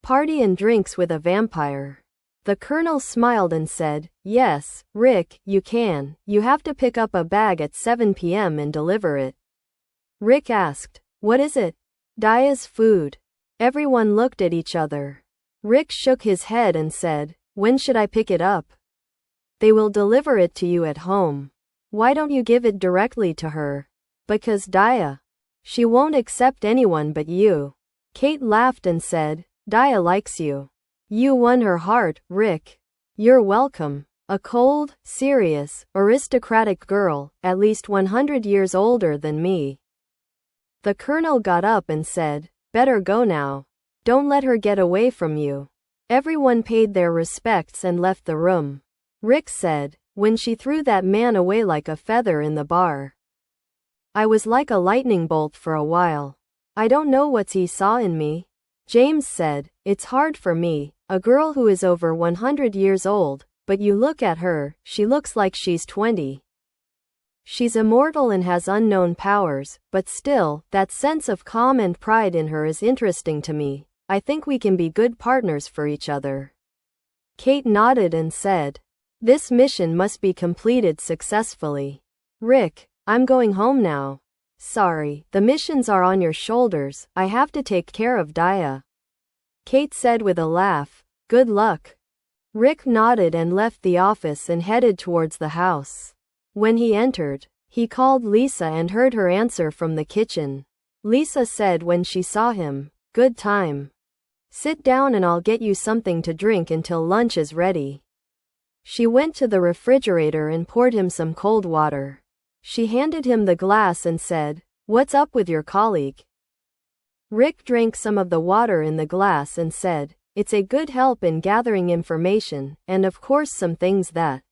Party and drinks with a vampire. The Colonel smiled and said, yes, Rick, you can. You have to pick up a bag at 7 p.m. and deliver it. Rick asked, what is it? Daya's food. Everyone looked at each other. Rick shook his head and said, when should I pick it up? They will deliver it to you at home. Why don't you give it directly to her? Because Daya. She won't accept anyone but you. Kate laughed and said, Daya likes you. You won her heart, Rick. You're welcome. A cold, serious, aristocratic girl, at least 100 years older than me. The Colonel got up and said, better go now. Don't let her get away from you. Everyone paid their respects and left the room. Rick said, when she threw that man away like a feather in the bar. I was like a lightning bolt for a while. I don't know what he saw in me. James said, it's hard for me, a girl who is over 100 years old, but you look at her, she looks like she's 20. She's immortal and has unknown powers, but still, that sense of calm and pride in her is interesting to me. I think we can be good partners for each other. Kate nodded and said, this mission must be completed successfully. Rick, I'm going home now. Sorry, the missions are on your shoulders, I have to take care of Daya. Kate said with a laugh, good luck. Rick nodded and left the office and headed towards the house. When he entered, he called Lisa and heard her answer from the kitchen. Lisa said when she saw him, good time. Sit down and I'll get you something to drink until lunch is ready. She went to the refrigerator and poured him some cold water. She handed him the glass and said, what's up with your colleague? Rick drank some of the water in the glass and said, it's a good help in gathering information, and of course some things that.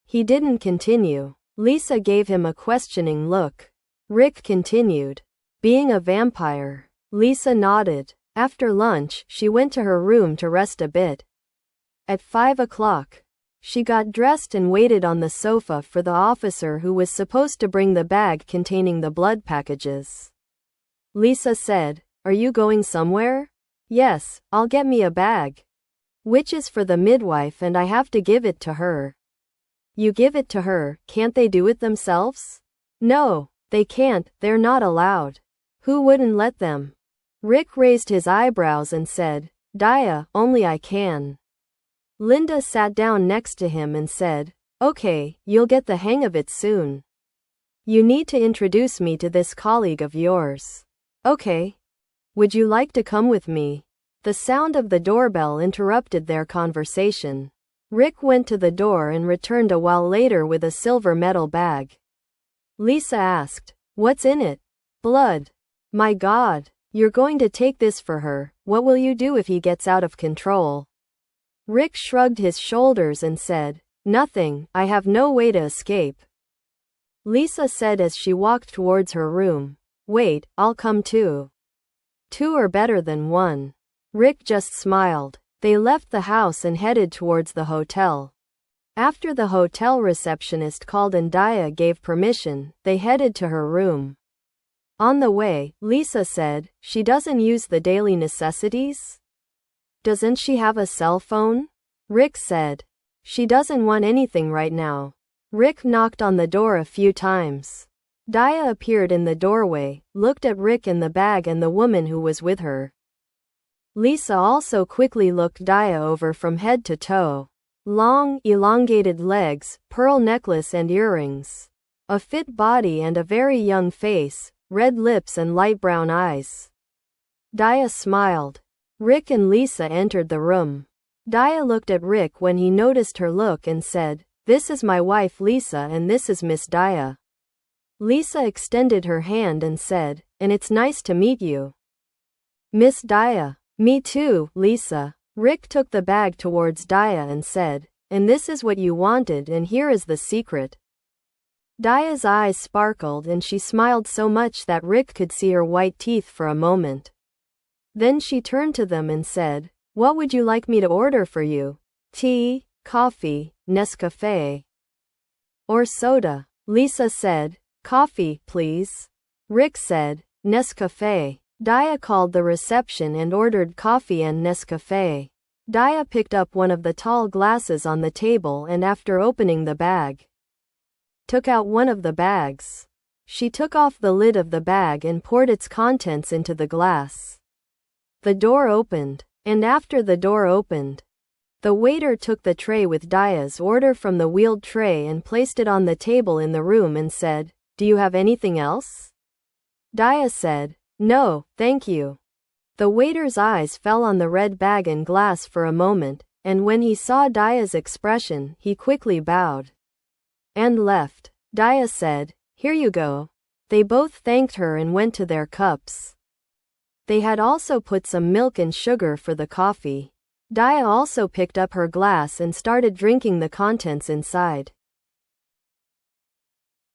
He didn't continue. Lisa gave him a questioning look. Rick continued, being a vampire. Lisa nodded. After lunch, she went to her room to rest a bit. At 5 o'clock, she got dressed and waited on the sofa for the officer who was supposed to bring the bag containing the blood packages. Lisa said, are you going somewhere? Yes, I'll get me a bag. Which is for the midwife and I have to give it to her. You give it to her, can't they do it themselves? No, they can't, they're not allowed. Who wouldn't let them? Rick raised his eyebrows and said, Daya, only I can. Linda sat down next to him and said, okay, you'll get the hang of it soon. You need to introduce me to this colleague of yours. Okay. Would you like to come with me? The sound of the doorbell interrupted their conversation. Rick went to the door and returned a while later with a silver metal bag. Lisa asked, what's in it? Blood. My God, you're going to take this for her, what will you do if he gets out of control? Rick shrugged his shoulders and said, nothing, I have no way to escape. Lisa said as she walked towards her room, wait, I'll come too. Two are better than one. Rick just smiled. They left the house and headed towards the hotel. After the hotel receptionist called and Daya gave permission, they headed to her room. On the way, Lisa said, she doesn't use the daily necessities? Doesn't she have a cell phone? Rick said, she doesn't want anything right now. Rick knocked on the door a few times. Daya appeared in the doorway, looked at Rick and the bag and the woman who was with her. Lisa also quickly looked Daya over from head to toe. Long, elongated legs, pearl necklace and earrings. A fit body and a very young face, red lips and light brown eyes. Daya smiled. Rick and Lisa entered the room. Daya looked at Rick when he noticed her look and said, this is my wife Lisa and this is Miss Daya. Lisa extended her hand and said, and it's nice to meet you. Miss Daya. Me too, Lisa. Rick took the bag towards Daya and said, and this is what you wanted and here is the secret. Daya's eyes sparkled and she smiled so much that Rick could see her white teeth for a moment. Then she turned to them and said, what would you like me to order for you? Tea, coffee, Nescafe, or soda? Lisa said, coffee, please. Rick said, Nescafe. Daya called the reception and ordered coffee and Nescafe. Daya picked up one of the tall glasses on the table and after opening the bag, took out one of the bags. She took off the lid of the bag and poured its contents into the glass. The door opened, and after the door opened, the waiter took the tray with Daya's order from the wheeled tray and placed it on the table in the room and said, "Do you have anything else?" Daya said, "No, thank you." The waiter's eyes fell on the red bag and glass for a moment, and when he saw Daya's expression, he quickly bowed and left. Daya said, "Here you go." They both thanked her and went to their cups. They had also put some milk and sugar for the coffee. Daya also picked up her glass and started drinking the contents inside.